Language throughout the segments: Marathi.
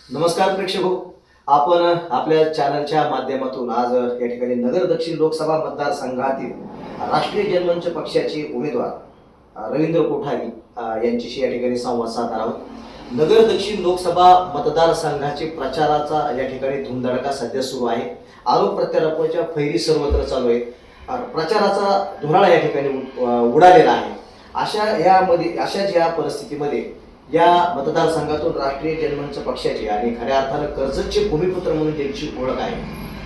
नमस्कार प्रेक्षक हो. आपण आपल्या चॅनलच्या माध्यमातून आज या ठिकाणी नगर दक्षिण लोकसभा मतदारसंघातील राष्ट्रीय जनमंच पक्षाचे उमेदवार रवींद्र कोठारी यांच्याशी या ठिकाणी संवाद साधणार आहोत. नगर दक्षिण लोकसभा मतदारसंघाचे प्रचाराचा या ठिकाणी धुमधडका सध्या सुरू आहे. आरोप प्रत्यारोपाच्या फैरी सर्वत्र चालू आहे. प्रचाराचा धुराळा या ठिकाणी उडालेला आहे. अशाच या परिस्थितीमध्ये या मतदारसंघातून राष्ट्रीय जनमंच पक्षाचे आणि खऱ्या अर्थानं कर्जतचे भूमिपुत्र म्हणून ज्यांची ओळख आहे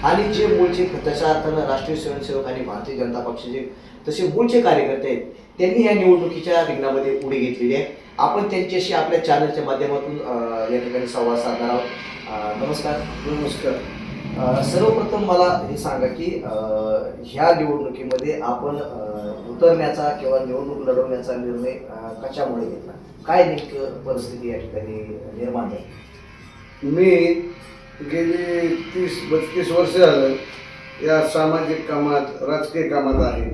आणि जे मूळचे तशा अर्थानं राष्ट्रीय स्वयंसेवक आणि भारतीय जनता पक्षाचे तसे मूळचे कार्यकर्ते आहेत, त्यांनी या निवडणुकीच्या रिंगणामध्ये उडी घेतलेली आहे. आपण त्यांच्याशी आपल्या चॅनलच्या माध्यमातून या ठिकाणी संवाद साधणार आहोत. नमस्कार. सर्वप्रथम मला हे सांगा की ह्या निवडणुकीमध्ये आपण उतरण्याचा किंवा निवडणूक लढवण्याचा निर्णय कशामुळे घेतला? काय नेमकं परिस्थिती या ठिकाणी निर्माण झाली? मी गेली 30-32 वर्ष झालं या सामाजिक कामात, राजकीय कामात आहे.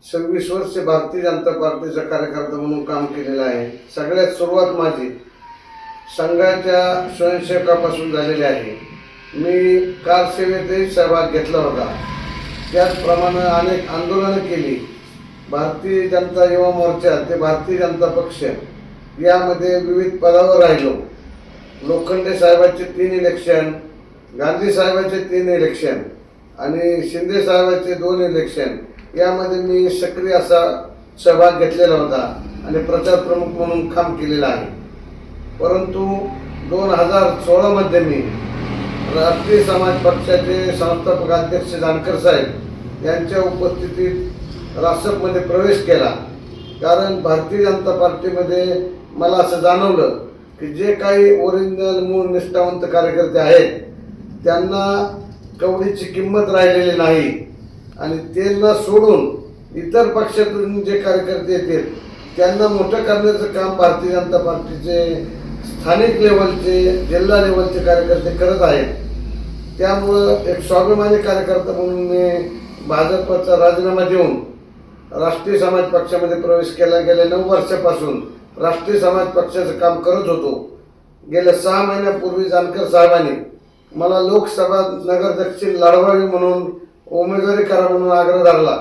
26 वर्ष भारतीय जनता पार्टीचा कार्यकर्ता म्हणून काम केलेलं आहे. सगळ्यात सुरुवात माझी संघाच्या स्वयंसेवकापासून झालेली आहे. मी कारसेवेतही सहभाग घेतला होता. त्याचप्रमाणे अनेक आंदोलनं केली. भारतीय जनता युवा मोर्चा ते भारतीय जनता पक्ष यामध्ये विविध पदावर राहिलो. लोखंडे साहेबांचे 3 इलेक्शन, गांधी साहेबांचे 3 इलेक्शन आणि शिंदे साहेबांचे 2 इलेक्शन यामध्ये मी सक्रिय असा सहभाग घेतलेला होता आणि प्रचार प्रमुख म्हणून काम केलेलं आहे. परंतु 2016 मध्ये मी राष्ट्रीय समाज पक्षाचे संस्थापक अध्यक्ष जानकर साहेब यांच्या उपस्थितीत रासपमध्ये प्रवेश केला. कारण भारतीय जनता पार्टीमध्ये मला असं जाणवलं की जे काही ओरिजिनल मूळ निष्ठावंत कार्यकर्ते आहेत त्यांना कवडीची किंमत राहिलेली नाही आणि त्यांना सोडून इतर पक्षातून जे कार्यकर्ते येतील त्यांना मोठं करण्याचं काम भारतीय जनता पार्टीचे स्थानिक लेवलचे, जिल्हा लेवलचे कार्यकर्ते करत आहेत. त्यामुळं एक स्वाभिमानी कार्यकर्ता म्हणून मी भाजपचा राजीनामा देऊन राष्ट्रीय समाज पक्षामध्ये प्रवेश केला. गेल्या 9 वर्षापासून राष्ट्रीय समाज पक्षाचं काम करत होतो. गेल्या 6 महिन्यापूर्वी जानकर साहेबांनी मला लोकसभा नगर दक्षिण लढवावी म्हणून उमेदवारी करा म्हणून आग्रह धरला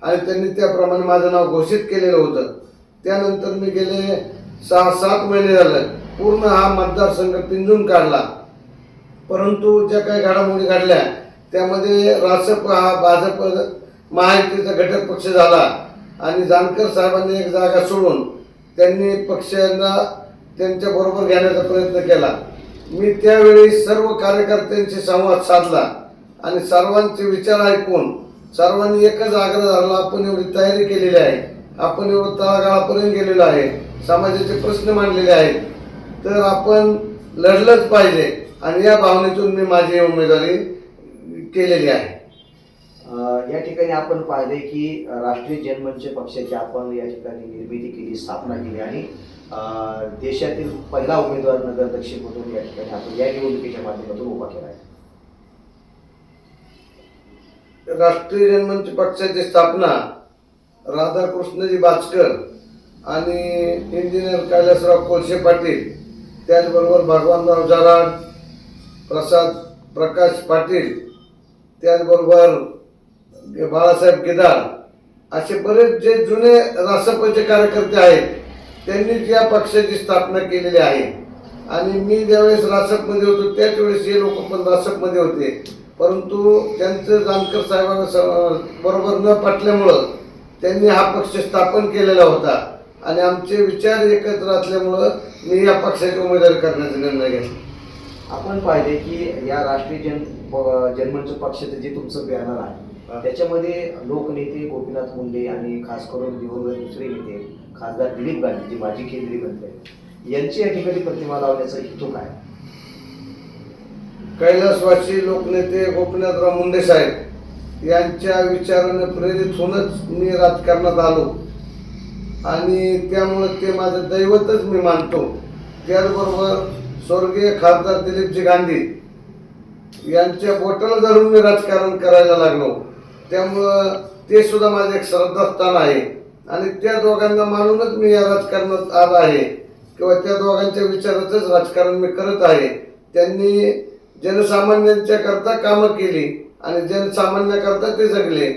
आणि त्यांनी त्याप्रमाणे माझं नाव घोषित केलेलं होतं. त्यानंतर मी गेले 6-7 महिने झालं पूर्ण हा मतदारसंघ पिंजून काढला. परंतु ज्या काही घडामोडी घडल्या त्यामध्ये रासप हा भाजप महायुतीचा घटक पक्ष झाला आणि जानकर साहेबांनी एक जागा सोडून त्यांनी पक्षांना त्यांच्या बरोबर घेण्याचा प्रयत्न केला. मी त्यावेळी सर्व कार्यकर्त्यांशी संवाद साधला आणि सर्वांचे विचार ऐकून सर्वांनी एकच आग्रह धरला, आपण एवढी तयारी केलेली आहे, आपण एवढं तळागाळापर्यंत गेलेलो आहे, समाजाचे प्रश्न मांडलेले आहेत, तर आपण लढलंच पाहिजे आणि या भावनेतून मी माझी उमेदवारी केलेली आहे. या ठिकाणी आपण पाहिले की राष्ट्रीय जनमंच पक्षाची आपण या ठिकाणी निर्मिती केली, स्थापना केली आणि देशातील पहिला उमेदवार नगर दक्षिणमधून या ठिकाणी आपण या निवडणुकीच्या माध्यमातून उभा केला आहे. राष्ट्रीय जनमंच पक्षाची स्थापना राधाकृष्णजी बाचकर आणि इंजिनियर कैलासराव कोळसे पाटील, त्याचबरोबर भगवानराव जराड, प्रकाश पाटील, त्याचबरोबर बाळासाहेब केदार असे बरेच जे जुने रासपचे कार्यकर्ते आहेत त्यांनी या पक्षाची स्थापना केलेली आहे. आणि मी ज्यावेळेस रासपमध्ये होतो त्याच वेळेस हे लोक पण रासपमध्ये होते. परंतु त्यांचं जानकर साहेबांबरोबर न पटल्यामुळं त्यांनी हा पक्ष स्थापन केलेला होता आणि आमचे विचार एकत्र असल्यामुळं मी या पक्षाची उमेदवारी करण्याचा निर्णय घेतला. आपण पाहिले की या राष्ट्रीय जनमंच पक्षाचं जे तुमचं बॅनर आहे त्याच्यामध्ये लोकनेते गोपीनाथ मुंडे आणि खास करून दिवंगत दुसरे नेते खासदार दिलीप गांधी जे माजी केंद्रीय मंत्री आहेत यांची या ठिकाणी प्रतिमा लावण्याचा हेतू काय? कैलासवासी लोकनेते गोपीनाथराव मुंडे साहेब यांच्या विचाराने प्रेरित होऊनच मी राजकारणात आलो आणि त्यामुळे ते माझं दैवतच मी मानतो. त्याचबरोबर स्वर्गीय खासदार दिलीपजी गांधी यांच्या बोटाला धरून मी राजकारण करायला लागलो. त्यामुळं ते सुद्धा माझे एक श्रद्धास्थान आहे आणि त्या दोघांना मानूनच मी या राजकारणात आलो आहे. किंवा त्या दोघांच्या विचाराचंच राजकारण मी करत आहे. त्यांनी जनसामान्यांच्या करता कामं केली आणि जनसामान्याकरता ते जगले,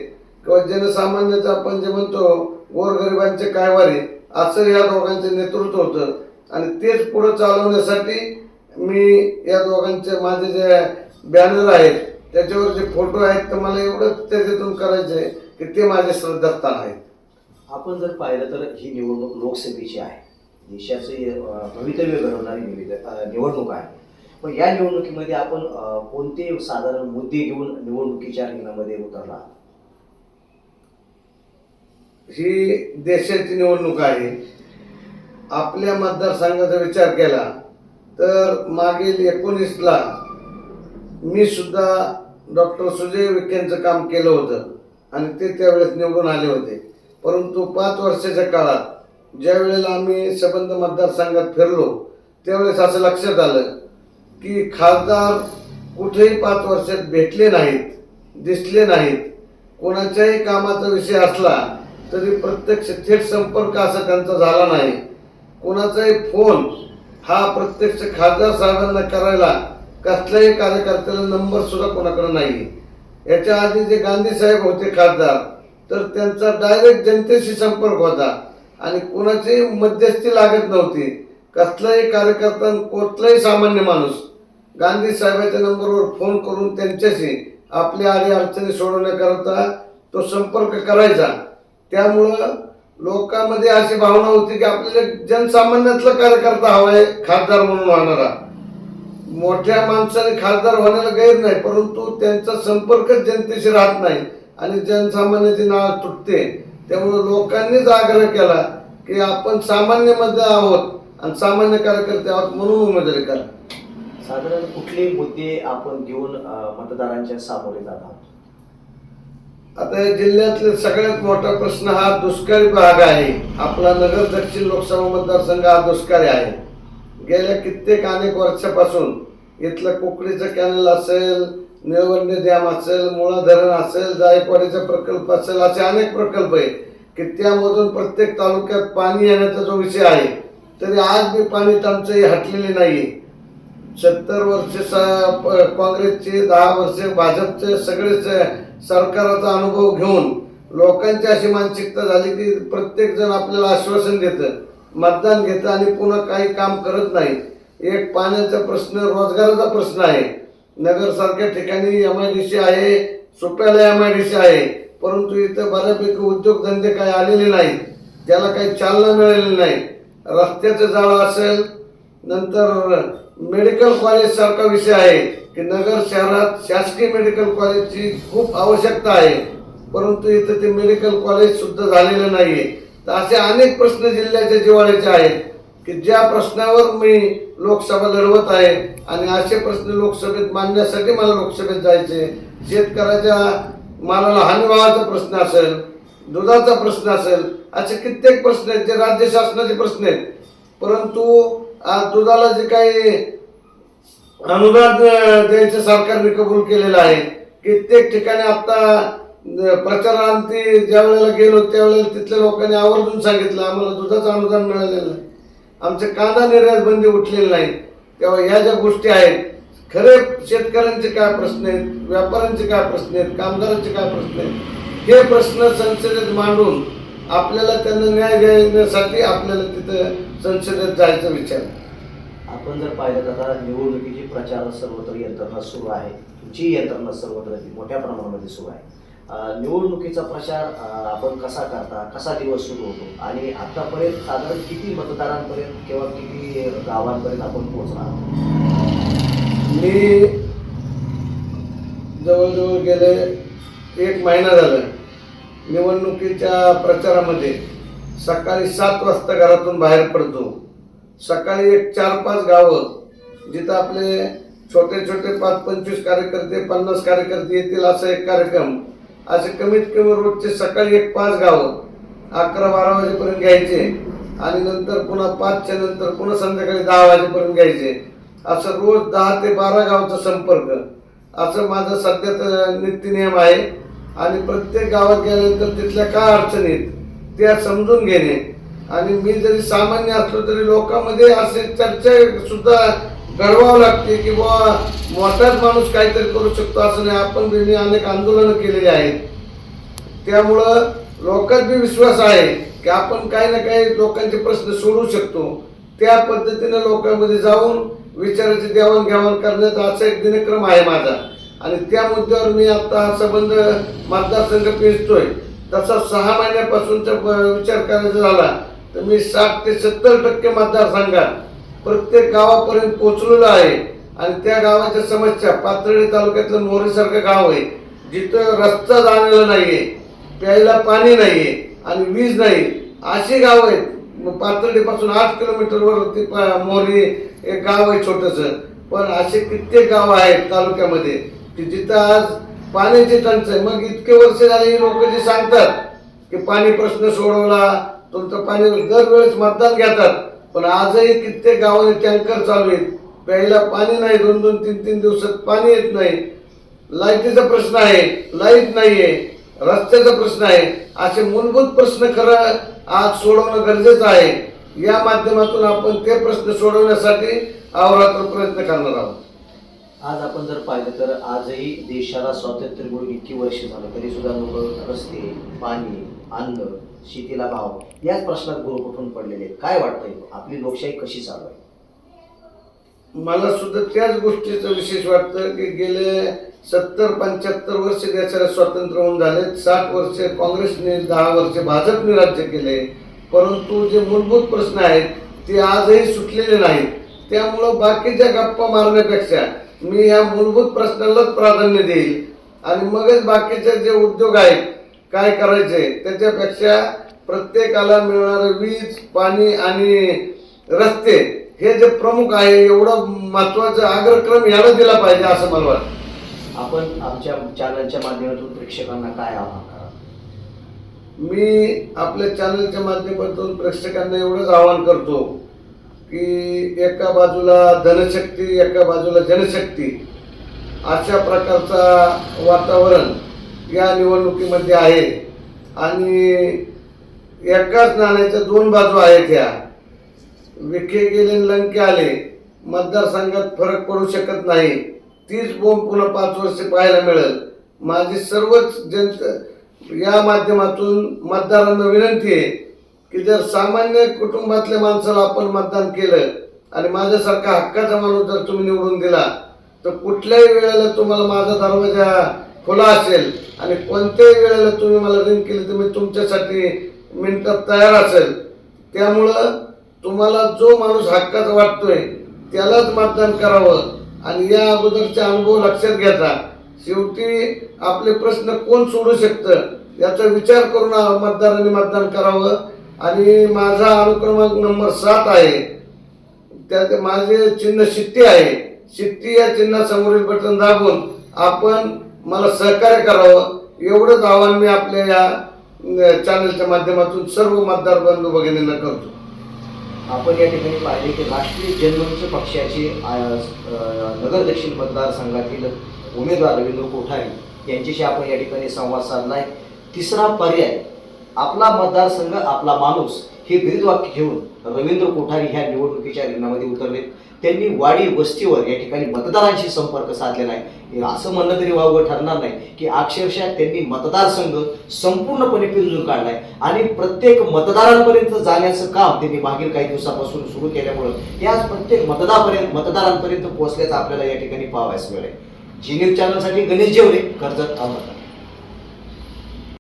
किंवा जनसामान्याचं आपण जे म्हणतो गोरगरिबांचे कायवारी, असं या दोघांचं नेतृत्व होतं. आणि तेच पुढे चालवण्यासाठी मी या दोघांचे माझे जे बॅनर आहेत त्याच्यावर जे फोटो आहेत तर मला एवढंच त्याच्यातून करायचं आहे की ते माझे श्रद्धास्थान आहेत. आपण जर पाहिलं तर ही निवडणूक लोकसभेची आहे, देशाचे भवितव्य घडवणारी निवडणूक आहे. पण या निवडणुकीमध्ये आपण कोणते साधारण मुद्दे घेऊन निवडणुकीच्या रिंगणामध्ये उतरला? ही देशाची निवडणूक आहे. आपल्या मतदारसंघाचा विचार केला तर मागील 19ला मी सुद्धा डॉक्टर सुजय विखेंचं काम केलं होतं आणि ते त्यावेळेस निवडून आले होते. परंतु 5 वर्षाच्या काळात ज्या वेळेला आम्ही संबंध मतदारसंघात फिरलो त्यावेळेस असं लक्षात आलं की खासदार कुठेही 5 वर्षात भेटले नाहीत, दिसले नाहीत. कोणाच्याही कामाचा विषय असला तरी प्रत्यक्ष थेट संपर्क असा त्यांचा झाला नाही. कोणाचाही फोन हा प्रत्यक्ष खासदार साहेबांना करायला कसल्याही कार्यकर्त्याला नंबर सुद्धा कोणाकडे नाही. याच्या आधी जे गांधी साहेब होते खासदार तर त्यांचा डायरेक्ट जनतेशी संपर्क होता आणि कोणाची मध्यस्थी लागत नव्हती. कसलाही कार्यकर्ता, कुठलाही सामान्य माणूस गांधी साहेबांच्या नंबरवर फोन करून त्यांच्याशी आपल्या अडचणी सोडवण्याकरता तो संपर्क करायचा. त्यामुळं लोकांमध्ये अशी भावना होती की आपल्याला जनसामान्यातला कार्यकर्ता हवा आहे खासदार म्हणून होणारा. मोठ्या माणसाने खासदार होण्याला गैर नाही, परंतु त्यांचा संपर्कच जनतेशी राहत नाही आणि जनसामान्याची नाळ तुटते. त्यामुळे लोकांनीच आग्रह केला की आपण सामान्यमध्ये आहोत आणि सामान्य कार्यकर्ते आहोत म्हणून उमेदवारी करा. साधारण कुठले मुद्दे आपण घेऊन मतदारांच्या सामोरे जातात? आता या जिल्ह्यातले सगळ्यात मोठा प्रश्न हा दुष्काळी भाग आहे. आपला नगर दक्षिण लोकसभा मतदारसंघ हा दुष्काळी आहे. गेल्या कित्येक अनेक वर्षापासून इथलं कुकडीचं कॅनल असेल, निळवंडे डॅम असेल, मुळा धरण असेल, जायकवाडीचा प्रकल्प असेल, असे अनेक प्रकल्प आहे की त्यामधून प्रत्येक तालुक्यात पाणी येण्याचा जो विषय आहे तरी आज बी पाणी टंचाई हटलेली नाही. 70 वर्ष काँग्रेसचे, 10 वर्ष भाजपचे, सगळेच सरकाराचा अनुभव घेऊन लोकांची अशी मानसिकता झाली की प्रत्येक जण आपल्याला आश्वासन देतं, मतदान घेतं आणि पुन्हा काही काम करत नाही. एक पाण्याचा प्रश्न, रोजगाराचा प्रश्न आहे. नगरसारख्या ठिकाणी MIDC आहे, सुप्याला MIDC आहे, परंतु इथं बऱ्यापैकी उद्योगधंदे काही आलेले नाहीत, त्याला काही चालना मिळालेली नाही. रस्त्याचं जाळं असेल, नंतर मेडिकल कॉलेज सारखा विषय आहे की नगर शहरात शासकीय मेडिकल कॉलेजची खूप आवश्यकता आहे, परंतु इथं ते मेडिकल कॉलेज सुद्धा झालेलं नाहीये. तर असे अनेक प्रश्न जिल्ह्याच्या जिव्हाळ्याचे आहेत की ज्या प्रश्नावर मी लोकसभा लढवत आहे आणि असे प्रश्न लोकसभेत मांडण्यासाठी मला लोकसभेत जायचे. शेतकऱ्याच्या मालाला हमीभावाचा प्रश्न असेल, दुधाचा प्रश्न असेल, असे कित्येक प्रश्न आहेत जे राज्य शासनाचे प्रश्न आहेत. परंतु आज दुधाला जे काही अनुदान द्यायचं सरकारने कबूल केलेलं आहे. कित्येक ठिकाणी आता प्रचारांती ज्या वेळेला गेलो त्यावेळेला तिथल्या लोकांनी आवर्जून सांगितलं आम्हाला दुधाचं अनुदान मिळालेलं नाही, आमचे कांदा निर्यात बंदी उठलेली नाही. तेव्हा ह्या ज्या गोष्टी आहेत, खरे शेतकऱ्यांचे काय प्रश्न आहेत, व्यापाऱ्यांचे काय प्रश्न आहेत, कामगारांचे काय प्रश्न आहेत, हे प्रश्न संसदेत मांडून आपल्याला त्यांना न्याय देण्यासाठी आपल्याला तिथं संसदेत जायचा विचार. आपण जर पाहिलं तर आता निवडणुकीची प्रचार सर्वत्र यंत्रणा सुरू आहे, तुमची यंत्रणा सर्वत्र मोठ्या प्रमाणामध्ये सुरू आहे. निवडणुकीचा प्रचार आपण कसा करता, कसा दिवस सुरू होतो आणि आतापर्यंत साधारण किती मतदारांपर्यंत किंवा किती गावांपर्यंत आपण पोहोचला? मी जवळजवळ गेले 1 महिना झाला निवडणुकीच्या प्रचारामध्ये. सकाळी 7 वाजता घरातून बाहेर पडतो. सकाळी एक 4-5 गावं जिथं आपले छोटे छोटे 5-25 कार्यकर्ते, 50 कार्यकर्ते येतील असा एक कार्यक्रम, असे कमीत कमी रोजचे सकाळी 1-5 गावं 11-12 वाजेपर्यंत घ्यायचे आणि नंतर पुन्हा 5च्या नंतर पुन्हा संध्याकाळी 10 वाजेपर्यंत घ्यायचे. असं रोज 10 ते 12 गावचा संपर्क, असं माझं सध्याचा नित्यनियम आहे. आणि प्रत्येक गावात गेल्यानंतर तिथल्या काय अडचणीत त्या समजून घेणे आणि मी जरी सामान्य असलो तरी लोकांमध्ये असे चर्चा सुद्धा घडवावं लागते की बुवा मोठाच माणूस काहीतरी करू शकतो असं नाही. आपण बी अनेक आंदोलनं केलेली आहेत, त्यामुळं लोकांत बी विश्वास आहे की आपण काही ना काही लोकांचे प्रश्न सोडवू शकतो. त्या पद्धतीने लोकांमध्ये जाऊन विचाराची देवाणघेवाण करण्याचा असा एक दिनक्रम आहे माझा. आणि त्या मुद्द्यावर मी आता हा संबंध मतदारसंघ पेचतोय. तसा 6 महिन्यापासूनचा विचार करायचा झाला तर मी 60 ते 70% मतदारसंघात प्रत्येक गावापर्यंत पोहोचलेलो आहे. आणि त्या गावाच्या समस्या, पाथर्डी तालुक्यातलं मोरीसारखं गाव आहे जिथं रस्ता जाणलेला नाहीये, प्यायला पाणी नाहीये आणि वीज नाही, अशी गाव आहेत. पाथर्डीपासून 8 किलोमीटरवरती मोरी एक गाव आहे छोटंसं. पण असे कित्येक गाव आहेत तालुक्यामध्ये की जिथं आज पाण्याची टंचाई. मग इतके वर्ष झाले ही लोक जे सांगतात की पाणी प्रश्न सोडवला, तुमचं पाणी दरवेळेस मतदान घेतात, पण आजही कित्येक गावांनी टँकर चालू आहेत, प्यायला पाणी नाही, 2-2, 3-3 दिवसात पाणी येत नाही. लाईटीचा प्रश्न आहे, लाईट नाहीये, रस्त्याचा प्रश्न आहे. असे मूलभूत प्रश्न खरं आज सोडवणं गरजेचं आहे. या माध्यमातून आपण ते प्रश्न सोडवण्यासाठी अहोरात्र प्रयत्न करणार आहोत. आज आपण जर पाहिलं तर आजही देशाला स्वातंत्र्य मिळून इतकी वर्ष झालं तरी सुद्धा लोक रस्ते, पाणी, अन्न, शेतीला भाव याच प्रश्नात गुरफटून पडलेले आहेत. काय वाटतंय, आपली लोकशाही कशी चालू आहे? मला सुद्धा त्याच गोष्टीचं विशेष वाटतं की गेले 70-75 वर्ष देशाला स्वातंत्र्य होऊन झाले. 60 वर्ष काँग्रेसने, 10 वर्ष भाजपने राज्य केले, परंतु जे मूलभूत प्रश्न आहेत ते आजही सुटलेले नाहीत. त्यामुळं बाकीच्या गप्पा मारण्यापेक्षा मी या मूलभूत प्रश्नालाच प्राधान्य देईल आणि मगच बाकीचे जे उद्योग आहेत काय करायचे त्याच्यापेक्षा प्रत्येकाला मिळणारं वीज, पाणी आणि रस्ते हे जे प्रमुख आहे एवढं महत्वाचं अग्रक्रम याला दिला पाहिजे असं मला वाटतं. आपण आमच्या चॅनलच्या माध्यमातून प्रेक्षकांना काय आवाहन करा? मी आपल्या चॅनलच्या माध्यमातून प्रेक्षकांना एवढंच आवाहन करतो की एका बाजूला धनशक्ती, एका बाजूला जनशक्ती अशा प्रकारचा वातावरण या निवडणुकीमध्ये आहे. आणि एकाच नाण्याच्या 2 बाजू आहेत. ह्या विखे गेले लंके आले, मतदारसंघात फरक पडू शकत नाही. तीच बोंब पुन्हा 5 वर्ष पाहायला मिळेल. माझी सर्वच जनता या माध्यमातून मतदारांना विनंती आहे की जर सामान्य कुटुंबातल्या माणसाला आपण मतदान केलं आणि माझ्यासारखा हक्काचा माणूस जर तुम्ही निवडून दिला तर कुठल्याही वेळेला तुम्हाला माझा दरवाजा खुला असेल आणि कोणत्याही वेळेला तुम्ही मला रिंग केली तर मी तुमच्यासाठी मिनिटात तयार असेल. त्यामुळं तुम्हाला जो माणूस हक्काचा वाटतोय त्यालाच मतदान करावं आणि या अगोदरचे अनुभव लक्षात घेता. शेवटी आपले प्रश्न कोण सोडू शकतं याचा विचार करून मतदारांनी मतदान करावं. आणि माझा अनुक्रमांक नंबर 7 आहे, त्यात माझे चिन्ह शिट्टी आहे. शिट्टी या चिन्हासमोरील बटन दाबून आपण मला सहकार्य करावं एवढंच आवाहन मी आपल्या या चॅनलच्या माध्यमातून सर्व मतदार बंधू भगिनींना करतो. आपण या ठिकाणी पाहिले की राष्ट्रीय जनमंच पक्षाचे नगर दक्षिण मतदारसंघातील उमेदवार रवींद्र कोठारी यांच्याशी आपण या ठिकाणी संवाद साधलाय. तिसरा पर्याय आपला मतदारसंघ आपला माणूस हे ब्रीदवाक्य घेऊन रवींद्र कोठारी ह्या निवडणुकीच्या रिंगणामध्ये उतरले. त्यांनी वाडी वस्तीवर या ठिकाणी मतदारांशी संपर्क साधलेला आहे. असं म्हणलं तरी वावगं ठरणार नाही की अक्षरशः त्यांनी मतदारसंघ संपूर्णपणे पिंजून काढलाय आणि प्रत्येक मतदारांपर्यंत जाण्याचं काम त्यांनी मागील काही दिवसापासून सुरू केल्यामुळं हे आज प्रत्येक मतदारांपर्यंत पोहोचल्याचं आपल्याला या ठिकाणी पाहावयास मिळेल. जी न्यूज चॅनलसाठी गणेश जेवरे, कर्जत, अहमदनगर.